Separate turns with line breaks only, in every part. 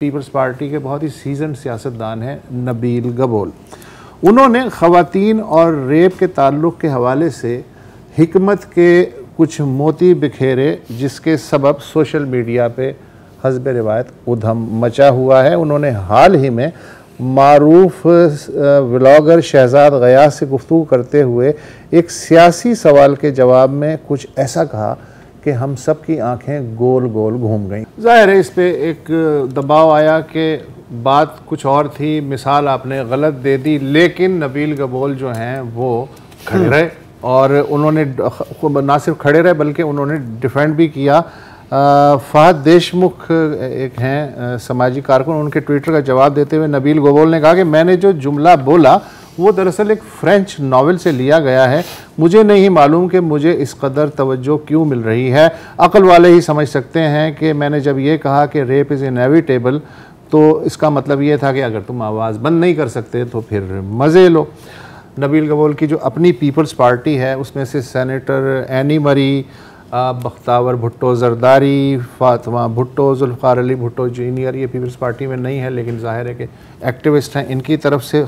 Peoples party के बहुत ही season सियासतदान हैं नबील गबोल। उन्होंने ख़वातीन और रेप के ताल्लुक़ के हवाले से हिकमत के कुछ मोती बिखेरे, जिसके सबब सोशल मीडिया पे हस्ब रिवायत उधम मचा हुआ है। उन्होंने हाल ही में मारूफ व्लॉगर शहजाद गयास से गुफ्तगू करते हुए एक सियासी सवाल के जवाब में कुछ ऐसा कहा कि हम सब की आंखें गोल गोल घूम गईं। जाहिर है इस पे एक दबाव आया कि बात कुछ और थी, मिसाल आपने गलत दे दी, लेकिन नबील गबोल जो हैं वो खड़े रहे और उन्होंने ना सिर्फ खड़े रहे बल्कि उन्होंने डिफेंड भी किया। फहद देशमुख एक हैं समाजी कारकुन, उनके ट्विटर का जवाब देते हुए नबील गबोल ने कहा कि मैंने जो जुमला बोला वो दरअसल एक फ़्रेंच नावल से लिया गया है। मुझे नहीं मालूम कि मुझे इस कदर तवज्जो क्यों मिल रही है। अक्ल वाले ही समझ सकते हैं कि मैंने जब ये कहा कि रेप इज़ इनेविटेबल तो इसका मतलब ये था कि अगर तुम आवाज़ बंद नहीं कर सकते तो फिर मज़े लो। नबील गबोल की जो अपनी पीपल्स पार्टी है उसमें से सेनेटर एनी मरी, बख्तावर भुट्टो जरदारी, फातिमा भुट्टो, जुल्फ़ार अली भुट्टो जूनियर, ये पीपल्स पार्टी में नहीं है लेकिन जाहिर है कि एक्टिविस्ट हैं, इनकी तरफ से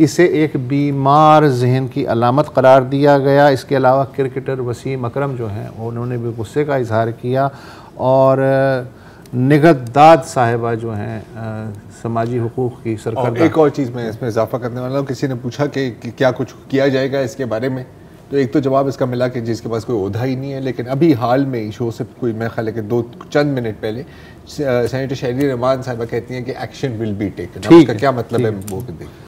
इसे एक बीमार जहन की अलामत करार दिया गया। इसके अलावा क्रिकेटर वसीम अकरम जो हैं उन्होंने भी गुस्से का इजहार किया और निगहदाद साहिबा जो हैं समाजी हुकूक़ की सरकार।
एक और चीज़ मैं इसमें इजाफा करने वाला हूँ, किसी ने पूछा कि क्या कुछ किया जाएगा इसके बारे में, तो एक तो जवाब इसका मिला कि जिसके पास कोई ओहदा ही नहीं है, लेकिन अभी हाल में शो से कोई मैं ख्याल है कि चंद मिनट पहले सेनेटर शहरी रहमान साहिबा कहती हैं कि एक्शन विल बी टेकन। इसका क्या मतलब है वो देखिए।